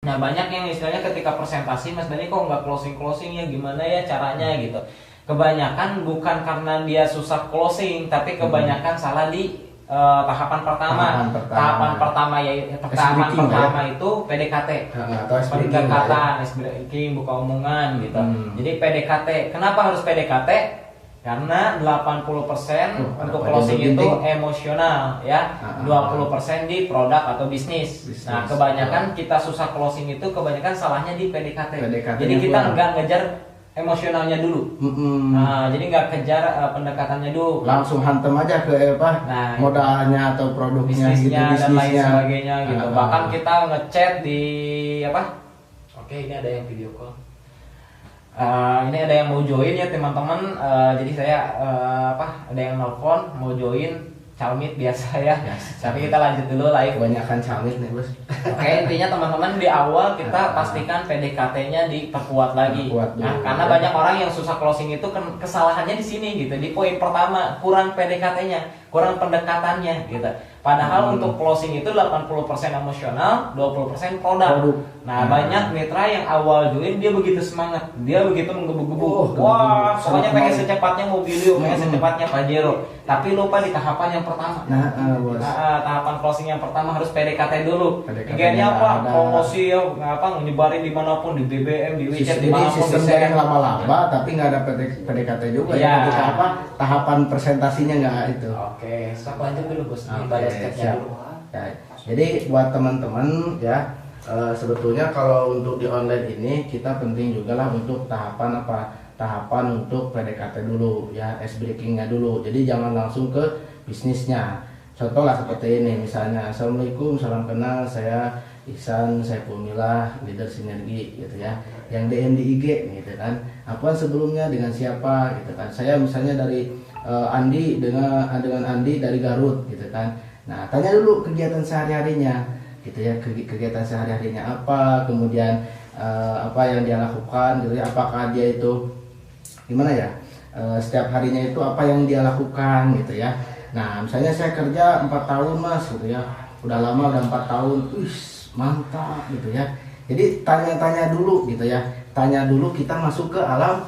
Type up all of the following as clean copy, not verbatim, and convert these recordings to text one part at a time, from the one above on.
Nah banyak yang istilahnya ketika presentasi Mas Dani kok nggak closing ya, gimana ya caranya gitu. Kebanyakan bukan karena dia susah closing, tapi kebanyakan salah di tahapan pertama. Tahapan pertama itu PDKT, pendekatan, speaking, buka omongan gitu. Jadi PDKT, kenapa harus PDKT? Karena 80% untuk closing itu emosional ya, 20% di produk atau bisnis. Nah kebanyakan kita susah closing itu kebanyakan salahnya di PDKT. Jadi kita nggak ngejar emosionalnya dulu. Nah, jadi nggak kejar pendekatannya dulu. Langsung hantem aja ke modalnya atau produknya bisnisnya dan lain sebagainya gitu. Bahkan kita ngechat di apa? Oke, ini ada yang video call. Ini ada yang mau join ya teman-teman. Jadi saya ada yang nelfon mau join Calmit biasa ya. Tapi kita lanjut dulu live. Kebanyakan Calmit nih bos. Oke, intinya teman-teman di awal kita pastikan PDKT-nya diperkuat lagi. Nah, karena banyak orang yang susah closing itu kesalahannya di sini gitu. Di poin pertama kurang PDKT-nya, kurang pendekatannya gitu. Padahal untuk closing itu 80% emosional, 20% produk. Nah, banyak mitra yang awal join dia begitu semangat, dia begitu menggebu-gebu. Wah, pokoknya pengen secepatnya Mobilio, pengen secepatnya Pajero. Tapi lupa di tahapan yang pertama. Tahapan closing yang pertama harus PDKT dulu. Intinya apa? Promosi ya, nyebarin dimanapun, di BBM, di WeChat, dimanapun. Jadi sistemnya yang lama-lama, tapi nggak ada PDKT juga. Ya. Ketika tahapan presentasinya nggak itu. Oke, stop lanjut dulu bos. Ya. Jadi buat teman-teman ya, sebetulnya kalau untuk di online ini kita penting juga lah untuk tahapan untuk PDKT dulu ya, ice breakingnya dulu. Jadi jangan langsung ke bisnisnya. Contoh lah seperti ini misalnya, Assalamualaikum, salam kenal, saya Ihsan Saiful Milah, leader sinergi gitu ya, yang DM di IG gitu kan. Apaan sebelumnya dengan siapa gitu kan. Saya misalnya dari Andi dengan Andi dari Garut gitu kan. Nah, tanya dulu kegiatan sehari-harinya gitu ya, kegiatan sehari-harinya apa, kemudian apa yang dia lakukan gitu ya, apakah dia itu gimana ya, setiap harinya itu apa yang dia lakukan gitu ya. Nah, misalnya saya kerja 4 tahun mas gitu ya, udah lama, udah 4 tahun, mantap gitu ya. Jadi tanya-tanya dulu gitu ya, tanya dulu, kita masuk ke alam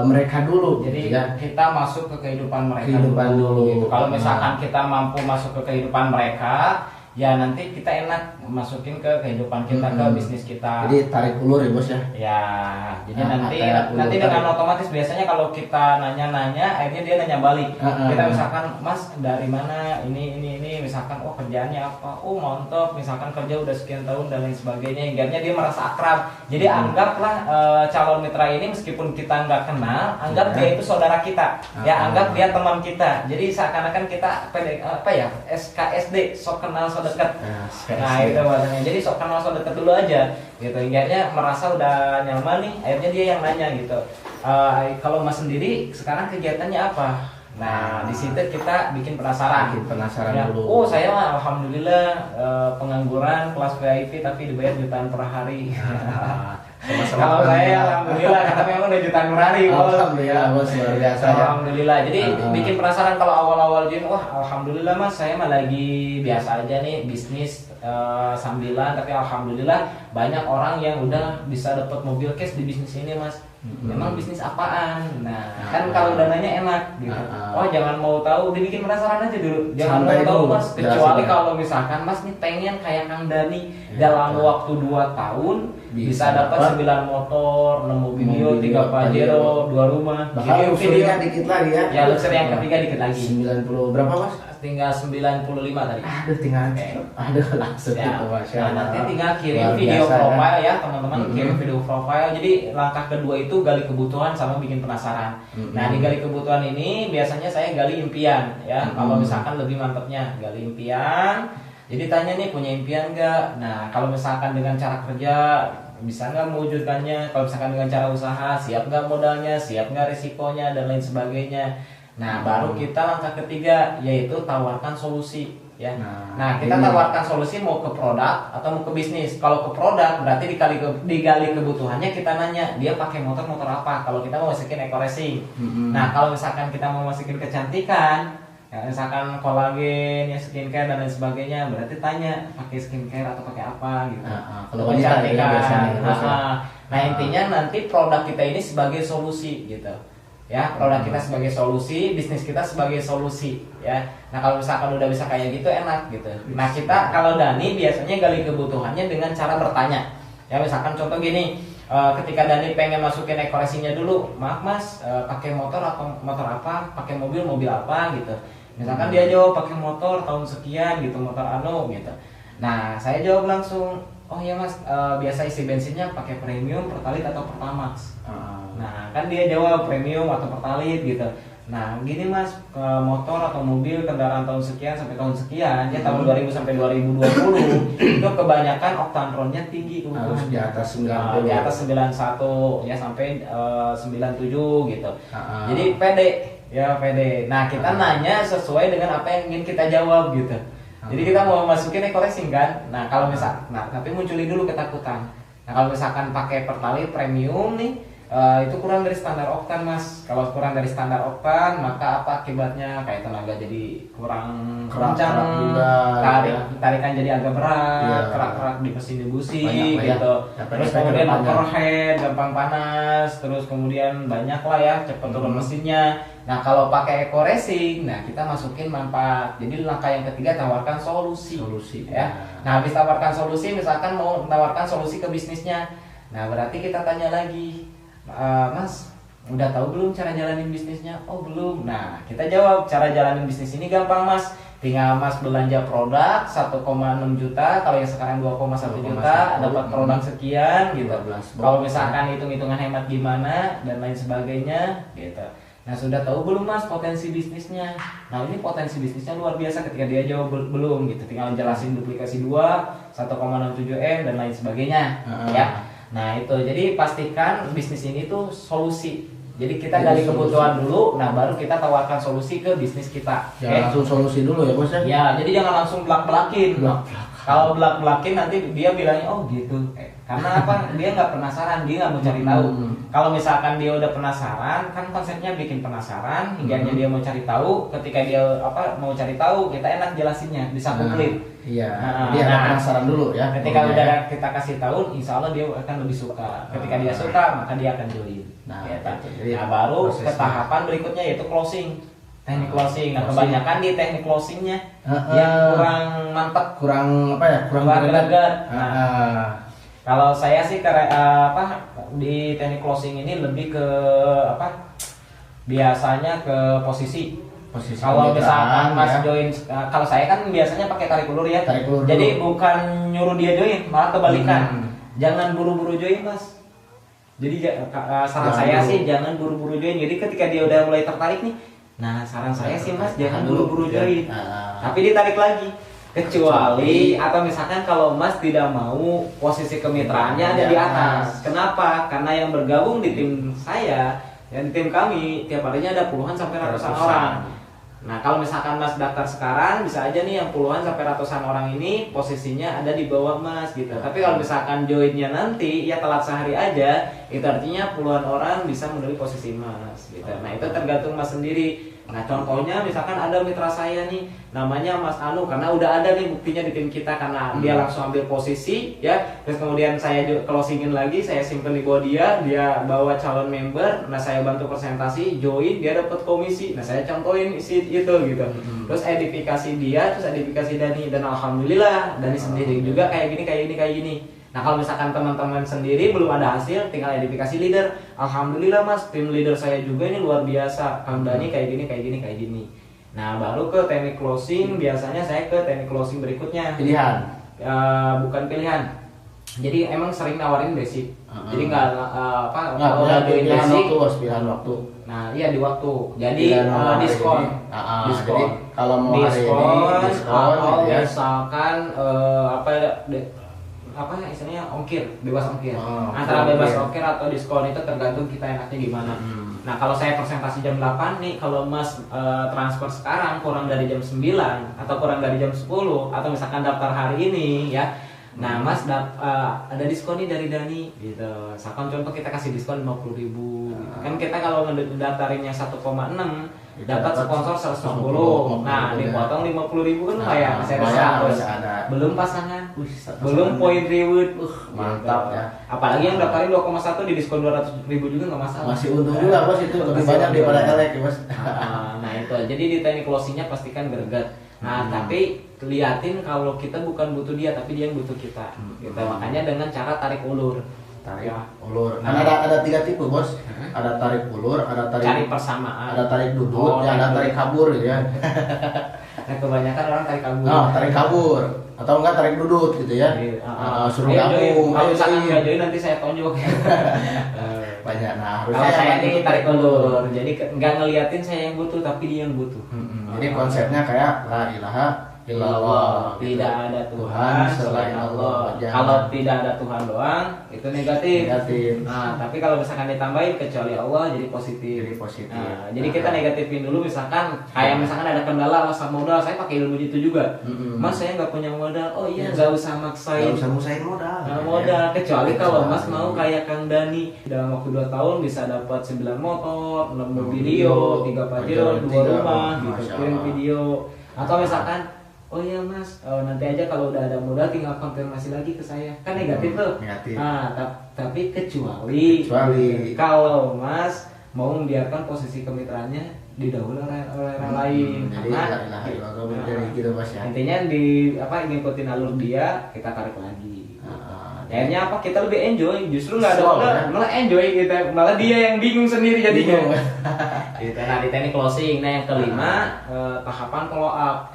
mereka dulu. Jadi gitu ya, kita masuk ke kehidupan mereka dulu. Gitu. Kalau misalkan kita mampu masuk ke kehidupan mereka, ya nanti kita enak masukin ke kehidupan kita, ke bisnis kita. Jadi tarik ulur ya bos ya. Ya, jadi nanti dengan otomatis biasanya kalau kita nanya-nanya, akhirnya dia nanya balik. Kita misalkan, Mas dari mana? Ini misalkan, oh kerjaannya apa? Oh mantap, misalkan kerja udah sekian tahun dan lain sebagainya. Akhirnya dia merasa akrab. Jadi anggaplah calon mitra ini meskipun kita nggak kenal, anggap dia itu saudara kita. Ya, anggap dia teman kita. Jadi seakan-akan kita SKSD, sok kenal sok dekat. Nah itu bahasanya. Jadi sok kenal sok dekat dulu aja gitu. Akhirnya merasa udah nyaman nih, akhirnya dia yang nanya gitu. Kalau Mas sendiri sekarang kegiatannya apa? Nah di situ kita bikin penasaran ya. Dulu. Oh saya mah alhamdulillah pengangguran kelas VIP tapi dibayar jutaan per hari. Kalau saya alhamdulillah karena memang udah jutaan per hari. Alhamdulillah bos, luar biasa ya. Alhamdulillah. Jadi bikin penasaran kalau awal-awal join, wah alhamdulillah mas saya mah lagi biasa aja nih bisnis sambilan, tapi alhamdulillah banyak orang yang udah bisa dapat mobil cash di bisnis ini mas. Memang bisnis apaan? Nah, kan kalau dananya enak gitu. Oh, jangan mau tahu, dibikin penasaran aja dulu. Jangan mau tahu mas, kecuali kalau misalkan mas nih pengen kayak Kang Dani dalam waktu 2 tahun bisa dapat 9 motor, 6 mobil, 3 Pajero, 2 rumah. Bahkan luxury-nya dikit lagi ya. Ya, luxury yang ketiga dikit lagi. 90 berapa mas? Tinggal 95 tadi. Aduh langsung ya. Masya Nah, nanti tinggal kirim video profile ya teman-teman, kirim video profile. Jadi langkah kedua itu gali kebutuhan sama bikin penasaran. Nah di gali kebutuhan ini biasanya saya gali impian ya. Kalau misalkan lebih mantepnya gali impian. Jadi tanya nih punya impian nggak? Nah kalau misalkan dengan cara kerja bisa nggak mewujudkannya? Kalau misalkan dengan cara usaha siap nggak modalnya, siap nggak risikonya dan lain sebagainya. Nah baru kita langkah ketiga yaitu tawarkan solusi ya. Nah kita tawarkan solusi mau ke produk atau mau ke bisnis. Kalau ke produk berarti digali kebutuhannya, kita nanya dia pakai motor apa. Kalau kita mau masukin eco racing. Nah kalau misalkan kita mau masukin kecantikan, Ya, misalkan kolagen, ya skincare dan lain sebagainya, berarti tanya pakai skincare atau pakai apa gitu. Kalau wanita ya biasanya. Nah intinya nanti produk kita ini sebagai solusi gitu. Ya, produk kita sebagai solusi, bisnis kita sebagai solusi ya. Nah kalau misalkan udah bisa kayak gitu enak gitu. Nah kita kalau Dani biasanya gali kebutuhannya dengan cara bertanya. Ya misalkan contoh gini, ketika Dani pengen masukin ekoresinya dulu, maaf mas, pakai motor atau motor apa, pakai mobil apa gitu. Misalkan dia jawab pakai motor tahun sekian gitu, motor anu gitu. Nah saya jawab langsung, oh ya mas, biasa isi bensinnya pakai premium, pertalite atau pertamax. Nah kan dia jawab premium atau pertalite gitu. Nah gini mas, motor atau mobil kendaraan tahun sekian sampai tahun sekian, ya tahun 2000 sampai 2020 itu kebanyakan oktanronnya tinggi harus di atas 90, di atas 91 ya sampai 97 gitu. Jadi pede ya pede. Nah kita nanya sesuai dengan apa yang ingin kita jawab gitu. Jadi kita mau masukin eco racing kan. Nah kalau misal, nah tapi munculin dulu ketakutan. Nah kalau misalkan pakai pertalite premium nih, itu kurang dari standar oktan mas. Kalau kurang dari standar oktan, maka apa akibatnya? Kayak tenaga jadi kurang kencang, tarikan jadi agak berat, kerak-kerak di mesin dibusi gitu. Terus kemudian overhead, gampang panas, terus kemudian banyak lah ya cepat turun mesinnya. Nah kalau pakai eco racing, nah kita masukin manfaat. Jadi langkah yang ketiga tawarkan solusi. Ya. Nah habis tawarkan solusi, misalkan mau tawarkan solusi ke bisnisnya. Nah berarti kita tanya lagi, mas, udah tahu belum cara jalanin bisnisnya? Oh belum. Nah kita jawab cara jalanin bisnis ini gampang mas. Tinggal mas belanja produk 1,6 juta, kalau yang sekarang 2,1 juta dapat produk sekian gitu. Kalau misalkan hitung-hitungan hemat gimana dan lain sebagainya gitu. Nah sudah tahu belum mas potensi bisnisnya? Nah ini potensi bisnisnya luar biasa ketika dia jawab belum gitu. Tinggal jelasin duplikasi 2, 1,67 M dan lain sebagainya ya. Nah itu jadi pastikan bisnis ini tuh solusi. Jadi kita dari kebutuhan dulu, nah baru kita tawarkan solusi ke bisnis kita. Jangan langsung solusi dulu ya bos ya? Ya jadi jangan langsung belak-belakin. Kalau belak-belakin nanti dia bilangnya oh gitu. Karena apa? Dia nggak penasaran, dia nggak mau cari tahu. Kalau misalkan dia udah penasaran, kan konsepnya bikin penasaran, hingga dia mau cari tahu. Ketika dia mau cari tahu, kita enak jelasinnya, bisa komplit. Iya. Dia penasaran dulu ya. Ketika udah kita kasih tahu, insya Allah dia akan lebih suka. Ketika dia suka, maka dia akan join. Nah baru ke tahapan berikutnya yaitu closing. Teknik closing. Nah kebanyakan di teknik closingnya yang kurang mantap, kurang apa ya? Kurang greget. Kalau saya sih di teknik closing ini lebih ke biasanya ke posisi. Kalau misalkan mas join, kalau saya kan biasanya pakai tarik ulur ya. Jadi bukan nyuruh dia join, malah kebalikan. Jangan buru-buru join mas. Jadi saran saya sih jangan buru-buru join. Jadi ketika dia udah mulai tertarik nih, nah saran saya sih mas jangan buru-buru join. Tapi ditarik lagi. Kecuali atau misalkan kalau mas tidak mau posisi kemitraannya ada di atas. Kenapa? Karena yang bergabung di tim saya, ya di tim kami tiap harinya ada puluhan sampai ratusan orang. Nah kalau misalkan mas daftar sekarang, bisa aja nih yang puluhan sampai ratusan orang ini posisinya ada di bawah mas gitu. Tapi kalau misalkan joinnya nanti ya telat sehari aja, itu artinya puluhan orang bisa menuju posisi mas gitu. Nah itu tergantung mas sendiri. Nah contohnya misalkan ada mitra saya nih namanya Mas Anu, karena udah ada nih buktinya di tim kita karena dia langsung ambil posisi ya. Terus kemudian saya closingin lagi, saya simpen di bawah dia bawa calon member. Nah saya bantu presentasi, join, dia dapat komisi. Nah saya contohin isi itu gitu. Terus edifikasi dia, terus edifikasi Dani, dan alhamdulillah Dani sendiri juga kayak gini. Nah kalau misalkan teman-teman sendiri belum ada hasil, tinggal edifikasi leader. Alhamdulillah mas, tim leader saya juga ini luar biasa. Kang Dani kayak gini. Nah baru ke teknik closing, biasanya saya ke teknik closing berikutnya. Pilihan? Bukan pilihan. Jadi emang sering nawarin basic. Jadi nggak pilihan waktu. Nah iya di waktu. Jadi diskon. Jadi kalau mau hari ini atau misalkan istilahnya ongkir, bebas ongkir. Antara bebas ongkir atau diskon itu tergantung kita enaknya gimana. Nah kalau saya presentasi jam 8 nih, kalau mas transfer sekarang kurang dari jam 9 atau kurang dari jam 10 atau misalkan daftar hari ini ya, nah mas ada diskon nih dari Dani gitu. Misalkan contoh kita kasih diskon 50.000 gitu. Kan kita kalau ngedaftarinnya 1,6 dapat sponsor 110. Nah, dipotong 50.000 kan lumayan, masih ada 100. Belum pasangan, belum poin reward. Mantap ya. Apalagi yang daftarin 2,1 di diskon 200.000 juga nggak masalah. Masih untung juga bos, itu lebih banyak daripada elek ya bos. Nah itu, jadi di teknik closingnya pastikan greget. Nah tapi liatin kalau kita bukan butuh dia, tapi dia yang butuh kita. Gitu. Makanya dengan cara tarik ulur. Tarik ulur. Nah, ada 3 tipe bos. Ada tarik ulur, ada tarik cari persamaan, ada tarik duduk, ada tarik kabur gitu ya. Nah kebanyakan orang tarik kabur. Oh, tarik kabur atau enggak tarik duduk gitu ya. Suruh gabung. Kalau misalkan nggak join nanti saya tonjok. Banyak. Nah kalau harusnya saya ini tarik ulur. Jadi nggak ngeliatin saya yang butuh, tapi dia yang butuh. Jadi konsepnya kayak la ilaha illallah, tidak ada Tuhan selain Allah. Kalau tidak ada Tuhan doang itu negatif. Nah, tapi kalau misalkan ditambahin kecuali Allah jadi positif. Nah, jadi kita negatifin dulu, misalkan kayak misalkan ada kendala alasan modal, saya pakai ilmu itu juga. Mas saya nggak punya modal. Oh iya, nggak usah maksain. Nggak usah maksain modal. Modal kecuali kalau Mas mau kayak Kang Dani dalam waktu 2 tahun bisa dapat 9 motor, 6 mobilio, 3 pajero, 2 rumah, gitu kirim video. Atau misalkan oh iya Mas, nanti aja kalau udah ada modal tinggal konfirmasi lagi ke saya. Kan negatif tuh. Nah, tapi kecuali kalau Mas mau membiarkan posisi kemitraannya didahului oleh orang lain. Jadi gitu Mas ya. Intinya ngikutin alur dia, kita tarik lagi. Akhirnya kita lebih enjoy, justru nggak ada modal, malah enjoy kita, malah dia yang bingung sendiri jadinya. Gitu. Nah di teknik closing, nah yang kelima tahapan follow up.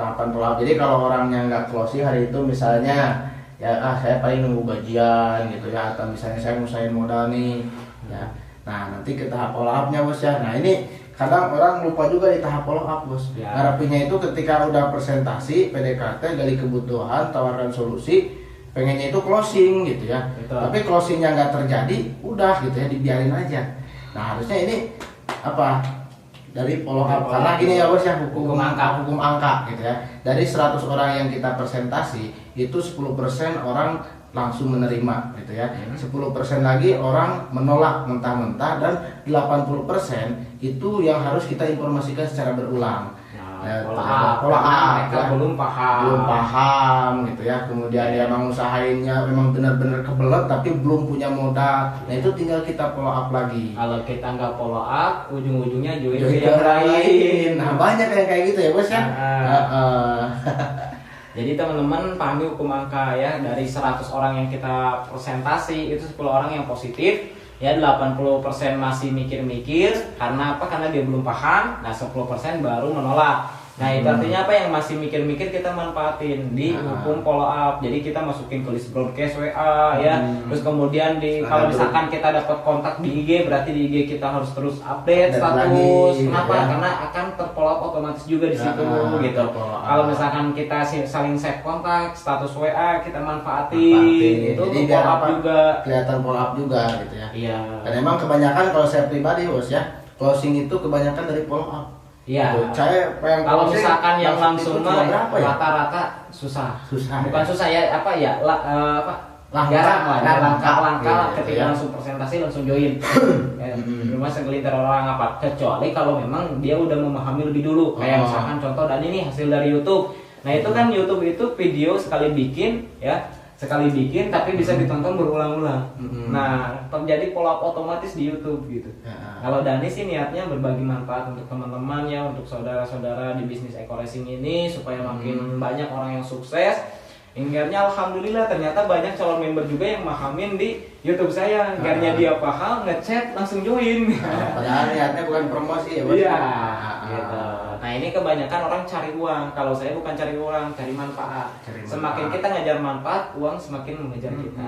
Jadi kalau orangnya nggak closing hari itu misalnya ya saya paling nunggu gajian gitu ya, atau misalnya saya ngusahain modal nih ya. Nah nanti ke tahap follow upnya bos ya. Nah ini kadang orang lupa juga di tahap follow up bos. Ngarepinnya itu ketika udah presentasi PDKT, gali kebutuhan, tawarkan solusi, pengennya itu closing gitu ya. Tapi closingnya nggak terjadi, udah gitu ya, dibiarin aja. Nah harusnya ini dari follow up, karena gini ya bos ya, hukum angka gitu ya. Dari 100 orang yang kita presentasi itu 10% orang langsung menerima gitu ya. 10% lagi orang menolak mentah-mentah, dan 80% itu yang harus kita informasikan secara berulang. Pola A mereka belum paham gitu ya. Kemudian dia emang usahainnya memang benar-benar kebelet tapi belum punya modal. Nah itu tinggal kita follow up lagi. Kalau kita nggak follow up, ujung-ujungnya join yang lain. Nah banyak yang kayak gitu ya bos ya. Jadi teman-teman pahami hukum angka ya. Dari 100 orang yang kita presentasi itu 10 orang yang positif. Ya 80% masih mikir-mikir, karena apa? Karena dia belum paham. Nah 10% baru menolak. Nah itu artinya apa? Yang masih mikir-mikir kita manfaatin di hukum follow up. Jadi kita masukin ke list broadcast WA ya. Terus kemudian kalau misalkan kita dapat kontak di IG, berarti di IG kita harus terus update status. Kenapa? Ya. Karena akan terfollow up otomatis juga di situ gitu. Kalau misalkan kita saling save kontak, status WA kita manfaatin. Itu jadi follow up juga. Kelihatan follow up juga gitu ya. Iya. Dan emang kebanyakan kalau saya pribadi bos ya, closing itu kebanyakan dari follow up. Iya. Kalau misalkan yang langsung rata-rata susah. Bukan susah ya, langkah ketika langsung presentasi langsung join. Cuma segelintir orang kecuali kalau memang dia udah memahami lebih dulu. Kayak misalkan contoh dan ini hasil dari YouTube. Nah itu kan YouTube itu video sekali bikin tapi bisa ditonton berulang-ulang. Nah terjadi follow up otomatis di YouTube gitu. Kalau Dani sih niatnya berbagi manfaat untuk teman-teman ya, untuk saudara-saudara di bisnis eco racing ini supaya makin banyak orang yang sukses. Hinggarnya alhamdulillah ternyata banyak calon member juga yang memahamin di YouTube saya. Hinggarnya dia paham, ngechat langsung join. Padahal niatnya bukan promosi ya bos. Iya. Gitu. Nah ini kebanyakan orang cari uang. Kalau saya bukan cari uang, cari manfaat. Semakin kita ngejar manfaat, uang semakin mengejar kita.